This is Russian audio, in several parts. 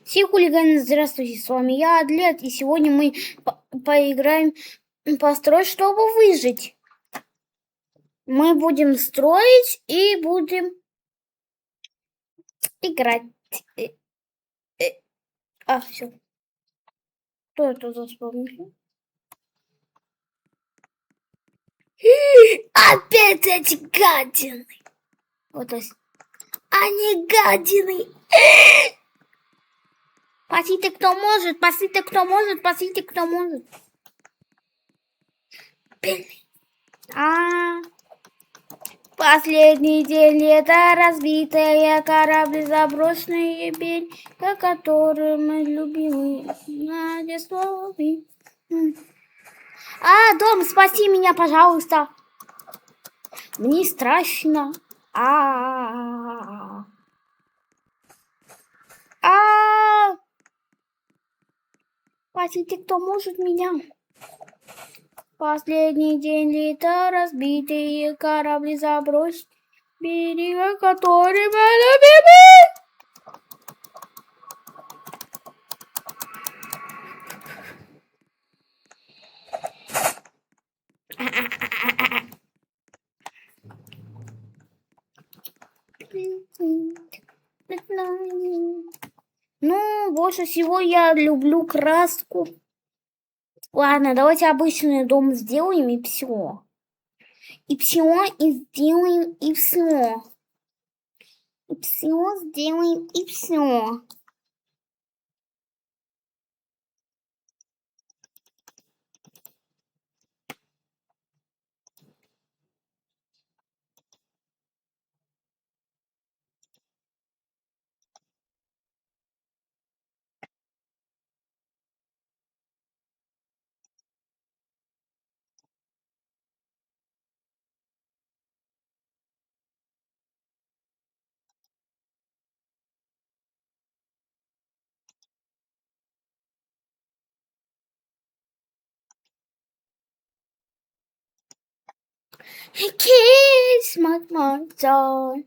Все хулиганы, здравствуйте, с вами я, Адлет, и сегодня мы поиграем построить, чтобы выжить. Мы будем строить и будем играть. Все. Кто это заспомнил? Опять эти гадины! Вот это. Они гадины! Спасите, кто может, спасите, кто может, спасите, кто может. Блин. Последний день лета, разбитая корабль, заброшенный берег, по которым мы любимы Владиславы. Дом, спаси меня, пожалуйста. Мне страшно. Спасите, кто может меня. Последний день лета, разбитые корабли, забросить берега, который мы любимы. Ну, больше всего я люблю краску. Ладно, давайте обычный дом сделаем и все. И все, и сделаем, и все. И все сделаем, и все. Kiss my mother.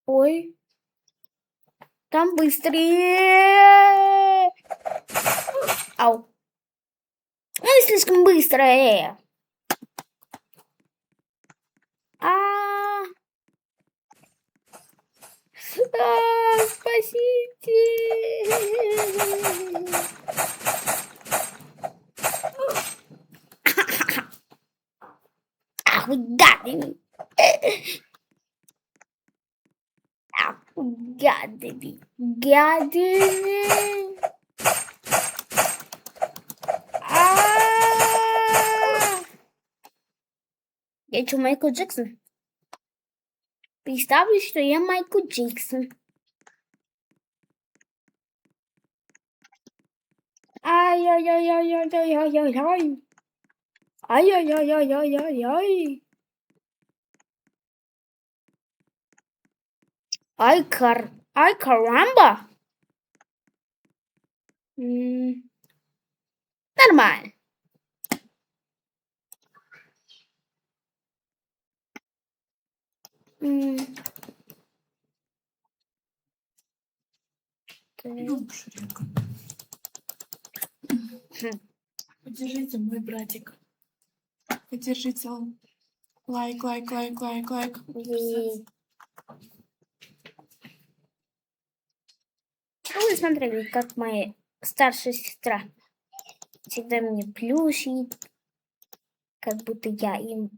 Ой. Там быстрее. Ау. Ой, слишком быстрое. Спасите. Ах, вы гадины. Ах, вы гадины. Гадины. Я что, Майкл Джексон? Представлю, что я Майкл Джексон. Ай-яй-яй-яй-яй-яй-яй-яй. Ай-яй-яй-яй-яй-яй-яй. Ай, карамба. Нормально. Поддержите, мой братик. Поддержите. Лайк. Вы смотрели, как моя старшая сестра всегда меня плюшит, как будто я ему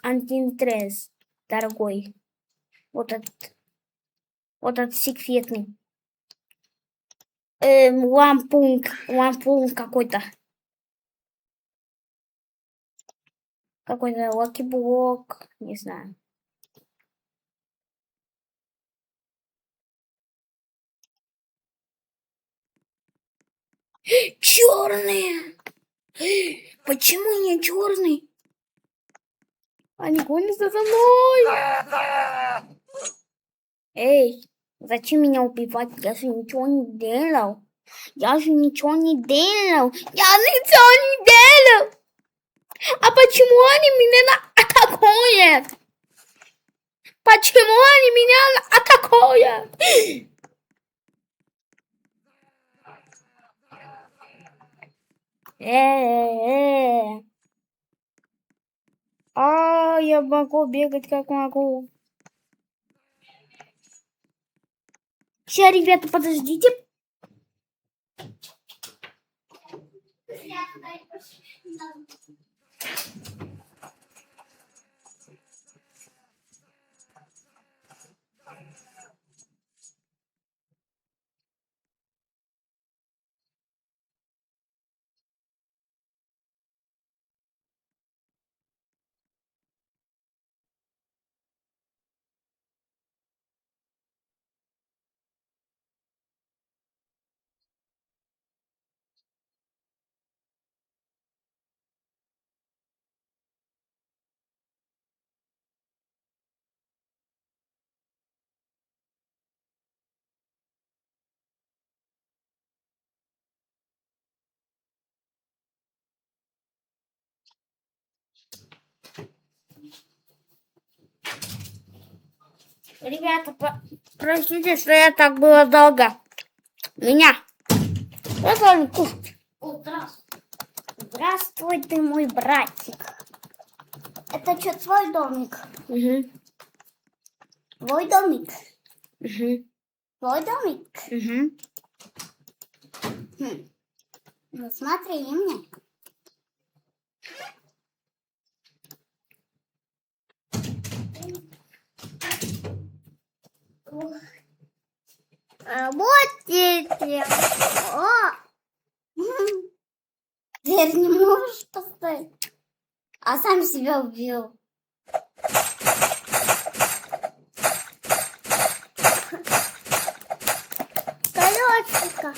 антиинтерес, дорогой. Вот этот секретный. Лампунг какой-то. Какой-то лакиблок, не знаю. Черные! Почему не черный? Они гонятся за мной! Эй, зачем меня убивать? Я же ничего не делал. А почему они меня атакуют? Почему они меня атакуют? Я могу бегать как могу. Сейчас, ребята, подождите. Ребята, простите, что я так было долго. Меня. Это кушать. Здравствуй, ты мой братик. Это что, твой домик? Угу. Твой домик? Угу. Твой домик? Угу. Ну смотри мне. Работайте. Дверь не можешь поставить, а сам себя убил. Колесико.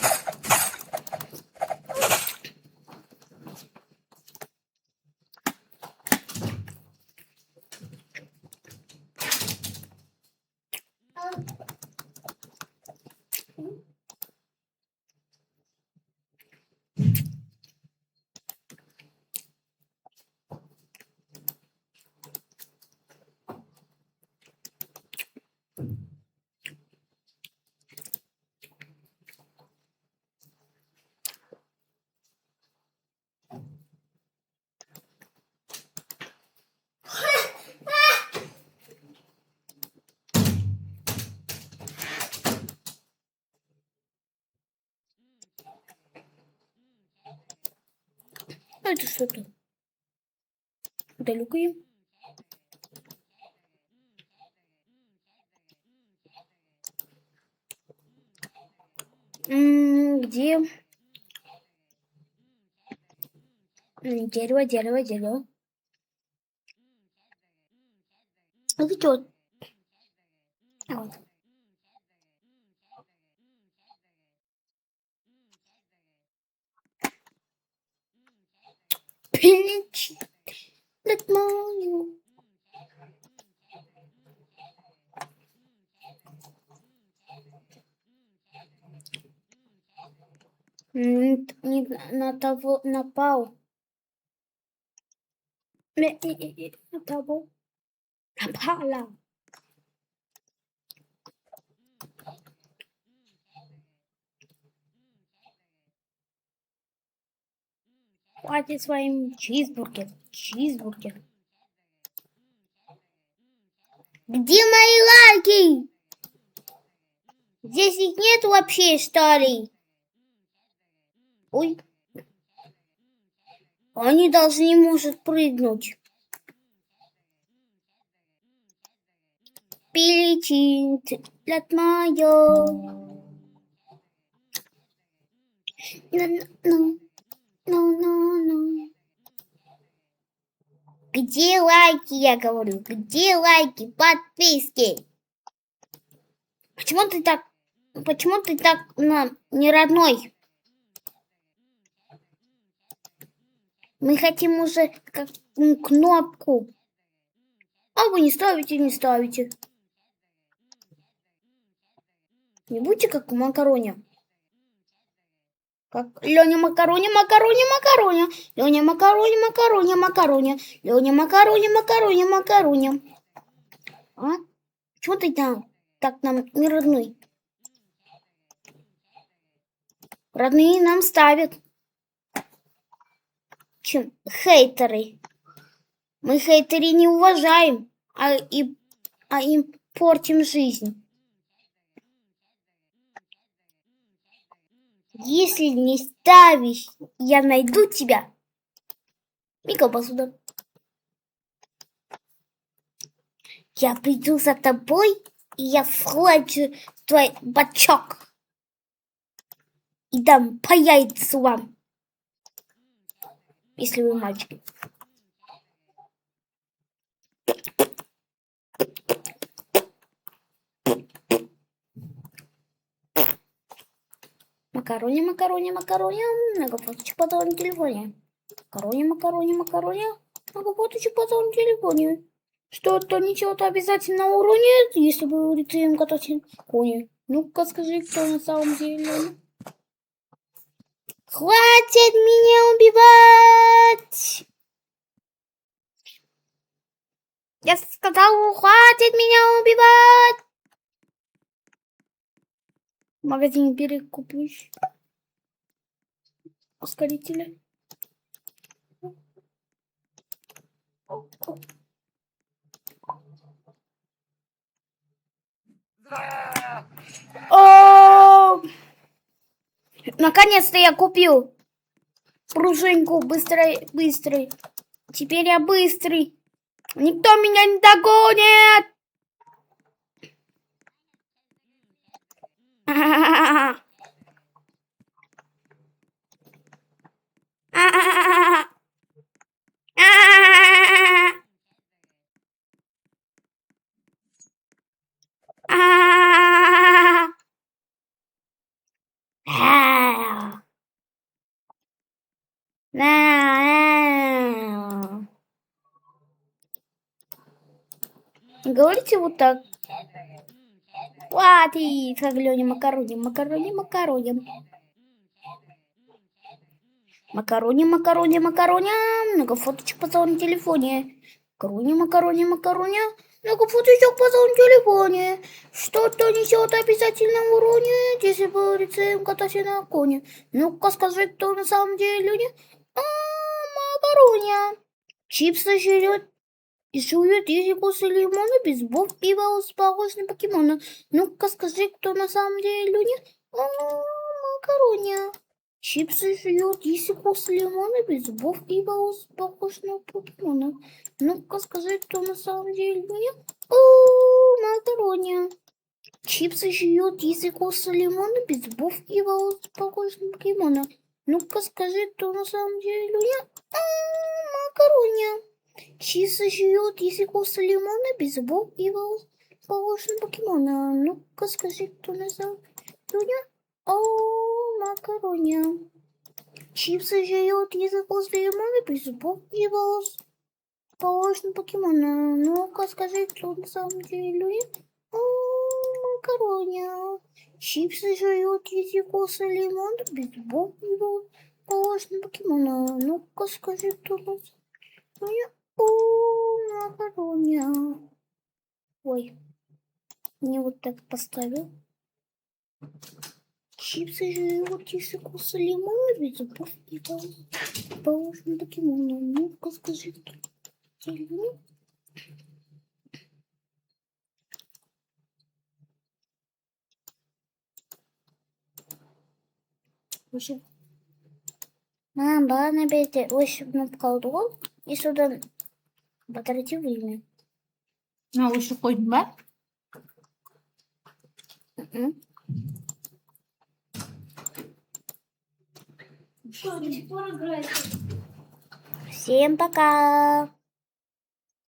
Это что-то далекое. Где? Дерево, дерево, дерево. Это что? Вот. Пилич. Не на того напал. На того напала. Хватит своим чизбургер. Чизбургер. Где мои лайки? Здесь их нет вообще, что ли? Ой. Они даже не могут прыгнуть. Пиличит лет моё. Ну. Где лайки, я говорю? Где лайки, подписки? Почему ты так не родной? Мы хотим уже как кнопку. А вы не ставите. Не будьте как макарони. Как Леня макарони. Леня макарони. А? Чего ты там так нам не родной? Родные нам ставят. Чем хейтеры. Мы хейтеры не уважаем, а им портим жизнь. Если не ставишь, я найду тебя. Мика, посуда. Я приду за тобой, и я схвачу твой бачок. И дам по яйцу вам. Если вы мальчики. Макарони, макарони, макарони. Много фоточек потом на телефоне. Макарони, макарони, макарони. Много фоточек потом на телефоне. Что-то, ничего-то обязательно уронит, если вы рецеем катать кони. Ну-ка скажи, кто на самом деле. Хватит меня убивать! Я сказал, хватит меня убивать! В магазине перекуплюсь. Ускорители. О! Наконец-то я купил пружинку быстрый. Теперь я быстрый. Никто меня не догонит. Говорите вот так. Хватит, фаглёни, макарони, макарони, макарони. Макарони, макарони, макарони. Много фоточек потом на телефоне. Макарони, макарони, макарони. Много фоточек потом на телефоне. Что-то несет обязательно уронит, если бы рецеем кататься на коне. Ну-ка скажи, кто на самом деле люди. Макарони. Чипсы жрет. И жует, если после лимона без бог пива похож на покемона. Ну-ка скажи, кто на самом деле люди. Макарони. Чипсы жует, если после лимона без зубов пива похож на покемона. Ну-ка скажи, кто на самом деле люди. Макарони. Чипсы жует, если после лимона без зубов пива похож на покемона. Ну-ка скажи, кто на самом деле люди. Макарони. Чипсы жует, если после лимона без зубов пива похож на покемона. Ну-ка скажи, кто на самом деле. Макарони. Чипсы жует, если после лимона без зубов пива похож на покемона. Ну-ка скажи, кто на самом деле. Макарони. Чипсы жует, если после лимона без зубов пива похож на покемона. Ну-ка скажи, кто на самом деле. Макарони. Ой, не вот так поставил. Чипсы жуют, если после лимона без зубов и похож на покемона. Ну-ка скажи, кто. Вообще. Бана бейте. Вообще на колдун. И сюда потратил время. Ну, еще хоть бы. Всем пока!